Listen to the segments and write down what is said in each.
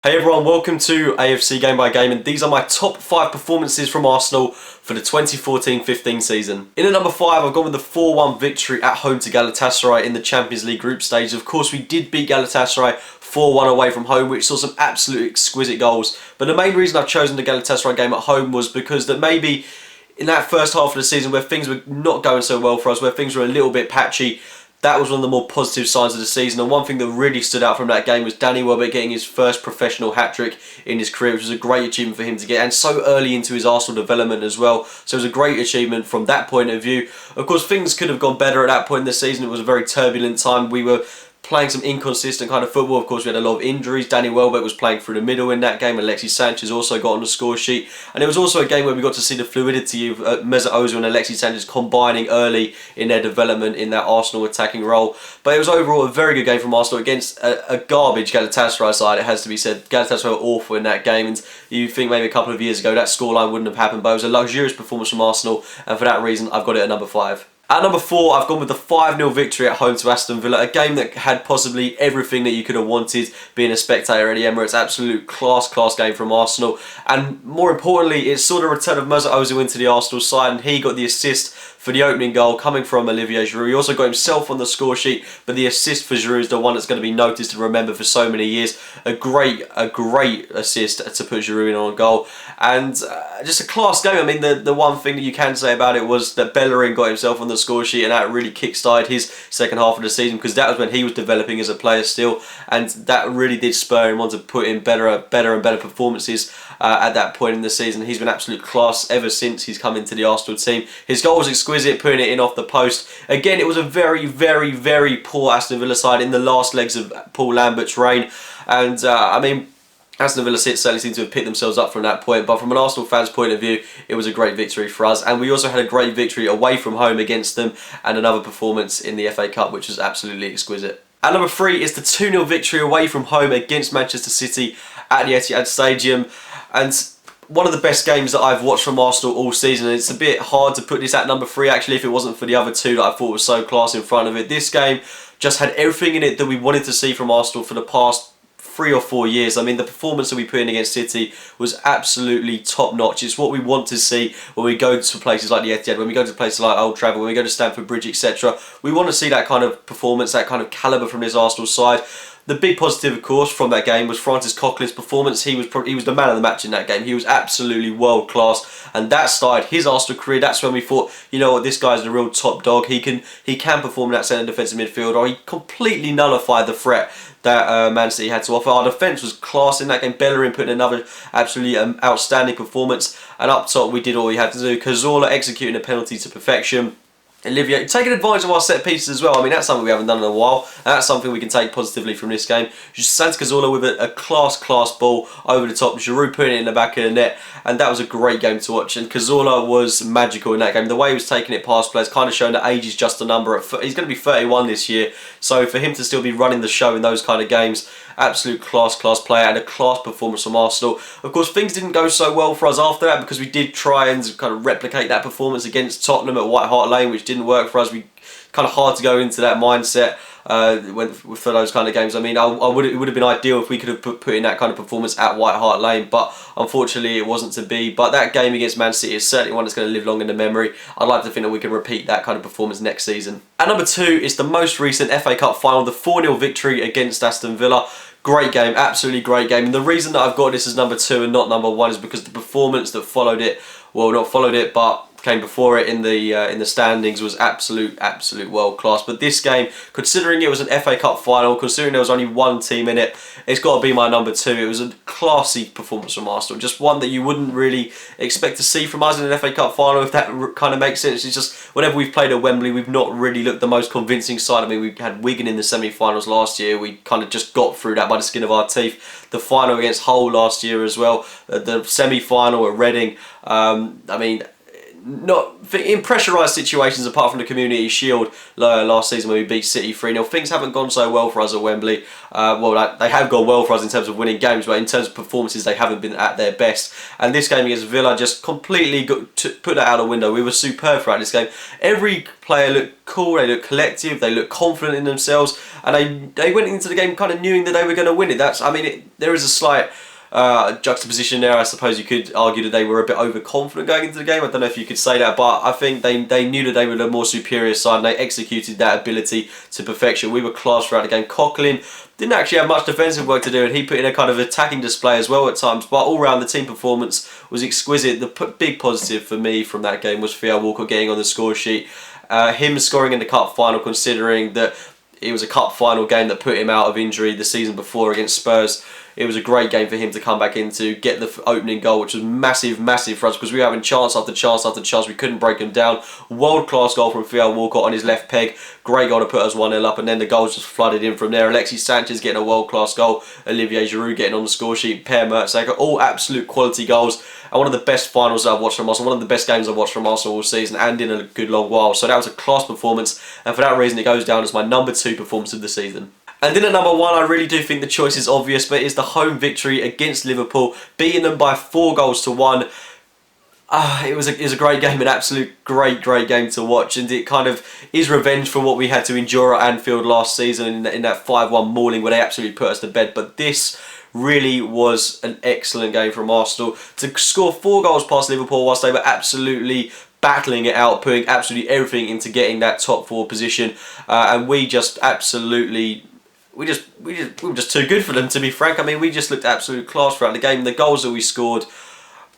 Hey everyone, welcome to AFC Game by Game, and these are my top 5 performances from Arsenal for the 2014-15 season. In at number 5, I've gone with the 4-1 victory at home to Galatasaray in the Champions League group stage. Of course, we did beat Galatasaray 4-1 away from home, which saw some absolute exquisite goals. But the main reason I've chosen the Galatasaray game at home was because that maybe in that first half of the season where things were not going so well for us, where things were a little bit patchy, that was one of the more positive signs of the season. And one thing that really stood out from that game was Danny Welbeck getting his first professional hat-trick in his career, which was a great achievement for him to get, and so early into his Arsenal development as well. So it was a great achievement from that point of view. Of course, things could have gone better at that point in the season. It was a very turbulent time. We were playing some inconsistent kind of football. Of course, we had a lot of injuries. Danny Welbeck was playing through the middle in that game. Alexis Sanchez also got on the score sheet. And it was also a game where we got to see the fluidity of Mesut Ozil and Alexis Sanchez combining early in their development in that Arsenal attacking role. But it was overall a very good game from Arsenal against a garbage Galatasaray side, it has to be said. Galatasaray were awful in that game, and you think maybe a couple of years ago that scoreline wouldn't have happened, but it was a luxurious performance from Arsenal, and for that reason I've got it at number 5. At number 4, I've gone with the 5-0 victory at home to Aston Villa, a game that had possibly everything that you could have wanted being a spectator at the Emirates. Absolute class game from Arsenal. And more importantly, it saw the return of Mesut Ozil into the Arsenal side, and he got the assist for the opening goal coming from Olivier Giroud. He also got himself on the score sheet, but the assist for Giroud is the one that's going to be noticed and remembered for so many years. A great assist to put Giroud in on goal. And just a class game. I mean, the one thing that you can say about it was that Bellerin got himself on the score sheet, and that really kick-started his second half of the season, because that was when he was developing as a player still, and that really did spur him on to put in better and better performances at that point in the season. He's been absolute class ever since he's come into the Arsenal team. His goal was exquisite, putting it in off the post. Again, it was a very poor Aston Villa side in the last legs of Paul Lambert's reign, and I mean, Aston Villa certainly seem to have picked themselves up from that point, but from an Arsenal fan's point of view, it was a great victory for us. And we also had a great victory away from home against them, and another performance in the FA Cup, which was absolutely exquisite. At number 3 is the 2-0 victory away from home against Manchester City at the Etihad Stadium. And one of the best games that I've watched from Arsenal all season. And it's a bit hard to put this at number 3, actually, if it wasn't for the other two that I thought was so class in front of it. This game just had everything in it that we wanted to see from Arsenal for the past 3 or 4 years. I mean, the performance that we put in against City was absolutely top notch. It's what we want to see when we go to places like the Etihad, when we go to places like Old Trafford, when we go to Stamford Bridge, etc. We want to see that kind of performance, that kind of calibre from this Arsenal side. The big positive, of course, from that game was Francis Coquelin's performance. He was the man of the match in that game. He was absolutely world class, and that started his Arsenal career. That's when we thought, you know what, this guy's the real top dog. He can perform in that centre defensive midfield, or he completely nullified the threat that Man City had to offer. Our defence was class in that game. Bellerin put in another absolutely outstanding performance, and up top we did all we had to do. Cazorla executing a penalty to perfection. Olivier taking advantage of our set pieces as well. I mean, that's something we haven't done in a while, and that's something we can take positively from this game. Just Santi Cazorla with a class ball over the top. Giroud putting it in the back of the net, and that was a great game to watch. And Cazorla was magical in that game. The way he was taking it past players, kind of showing that age is just a number. He's going to be 31 this year, so for him to still be running the show in those kind of games, absolute class player, and a class performance from Arsenal. Of course, things didn't go so well for us after that, because we did try and kind of replicate that performance against Tottenham at White Hart Lane, which didn't work for us. We kind of hard to go into that mindset for those kind of games. I mean, it would have been ideal if we could have put in that kind of performance at White Hart Lane, but unfortunately it wasn't to be. But that game against Man City is certainly one that's going to live long in the memory. I'd like to think that we can repeat that kind of performance next season. At number 2 is the most recent FA Cup final, the 4-0 victory against Aston Villa. Great game, absolutely great game. And the reason that I've got this as number 2 and not number 1 is because the performance that followed it, well, not followed it, but came before it in the standings was absolute world class. But this game, considering it was an FA Cup final, considering there was only one team in it, it's got to be my number 2. It was a classy performance from Arsenal, just one that you wouldn't really expect to see from us in an FA Cup final, if that kind of makes sense. It's just whenever we've played at Wembley, we've not really looked the most convincing side. I mean, we had Wigan in the semi-finals last year. We kind of just got through that by the skin of our teeth. The final against Hull last year as well, the semi-final at Reading. I mean, not in pressurised situations apart from the Community Shield last season when we beat City 3-0. Things haven't gone so well for us at Wembley. Well, they have gone well for us in terms of winning games, but in terms of performances, they haven't been at their best. And this game against Villa just completely put that out the window. We were superb throughout this game. Every player looked cool, they looked collective, they looked confident in themselves, and they went into the game kind of knowing that they were going to win it. There is a slight juxtaposition there. I suppose you could argue that they were a bit overconfident going into the game. I don't know if you could say that, but I think they knew that they were the more superior side and they executed that ability to perfection. We were class throughout the game. Coughlin didn't actually have much defensive work to do, and he put in a kind of attacking display as well at times, but all round the team performance was exquisite. The big positive for me from that game was Theo Walcott getting on the score sheet. Him scoring in the cup final, considering that it was a cup final game that put him out of injury the season before against Spurs. It was a great game for him to come back into, get the opening goal, which was massive for us because we were having chance after chance after chance. We couldn't break him down. World-class goal from Theo Walcott on his left peg. Great goal to put us 1-0 up, and then the goals just flooded in from there. Alexis Sanchez getting a world-class goal. Olivier Giroud getting on the score sheet. Per Mertesacker, all absolute quality goals. And one of the best finals that I've watched from Arsenal. One of the best games I've watched from Arsenal all season and in a good long while. So that was a class performance, and for that reason it goes down as my number 2 performance of the season. And in at number 1, I really do think the choice is obvious, but it's the home victory against Liverpool, beating them by 4-1. It was a great game, an absolute great game to watch, and it kind of is revenge for what we had to endure at Anfield last season in that 5-1 mauling where they absolutely put us to bed. But this really was an excellent game from Arsenal. To score 4 goals past Liverpool whilst they were absolutely battling it out, putting absolutely everything into getting that top 4 position, and we just absolutely... We were just too good for them, to be frank. I mean, we just looked absolute class throughout the game. The goals that we scored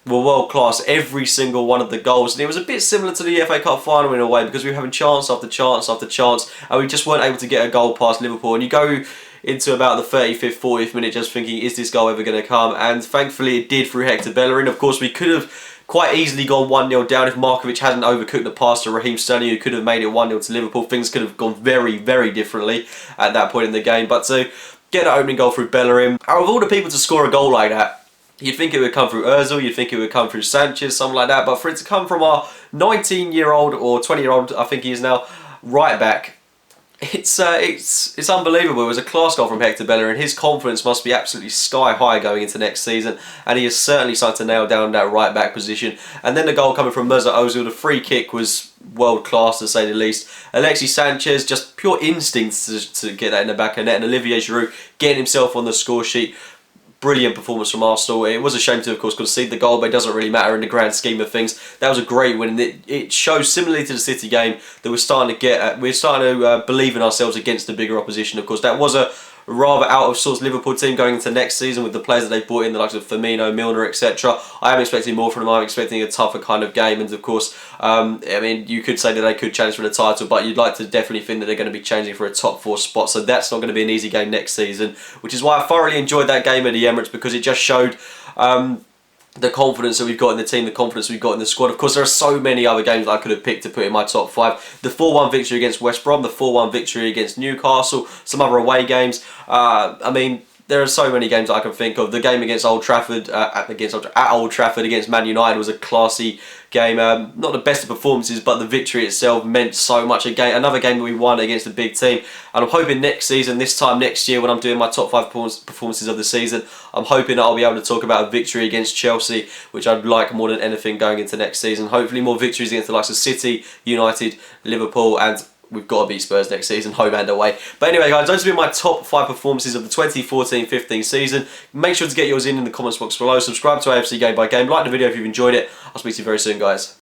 were world class, every single one of the goals. And it was a bit similar to the FA Cup final in a way, because we were having chance after chance after chance, and we just weren't able to get a goal past Liverpool. And you go into about the 35th, 40th minute just thinking, is this goal ever going to come? And thankfully it did through Hector Bellerin. Of course, we could have quite easily gone 1-0 down if Markovic hadn't overcooked the pass to Raheem Sterling, who could have made it 1-0 to Liverpool. Things could have gone very differently at that point in the game. But to get an opening goal through Bellerin, out of all the people to score a goal like that, you'd think it would come through Ozil, you'd think it would come through Sanchez, something like that. But for it to come from our 19-year-old or 20-year-old, I think he is now, right back, it's unbelievable. It was a class goal from Hector Bellerin. His confidence must be absolutely sky high going into next season, and he has certainly started to nail down that right back position. And then the goal coming from Mesut Ozil, the free kick was world class to say the least. Alexis Sanchez, just pure instincts to get that in the back of the net, and Olivier Giroud getting himself on the score sheet. Brilliant performance from Arsenal. It was a shame to, of course, concede the goal, but it doesn't really matter in the grand scheme of things. That was a great win, and it shows, similarly to the City game, that we're starting to believe in ourselves against the bigger opposition. Of course, that was a rather out of sorts Liverpool team going into next season with the players that they brought in, the likes of Firmino, Milner, etc. I am expecting more from them. I'm expecting a tougher kind of game, and of course, I mean, you could say that they could challenge for the title, but you'd like to definitely think that they're going to be changing for a top 4 spot, so that's not going to be an easy game next season, which is why I thoroughly enjoyed that game at the Emirates, because it just showed the confidence that we've got in the team, the confidence we've got in the squad. Of course, there are so many other games that I could have picked to put in my top 5. The 4-1 victory against West Brom, the 4-1 victory against Newcastle, some other away games. I mean, there are so many games I can think of. The game against Old Trafford, at Old Trafford against Man United was a classy game. Not the best of performances, but the victory itself meant so much. Another game that we won against a big team. And I'm hoping next season, this time next year, when I'm doing my top 5 performances of the season, I'm hoping that I'll be able to talk about a victory against Chelsea, which I'd like more than anything going into next season. Hopefully more victories against the likes of City, United, Liverpool, and we've got to beat Spurs next season, home and away. But anyway, guys, those have been my top 5 performances of the 2014-15 season. Make sure to get yours in the comments box below. Subscribe to AFC Game by Game. Like the video if you've enjoyed it. I'll speak to you very soon, guys.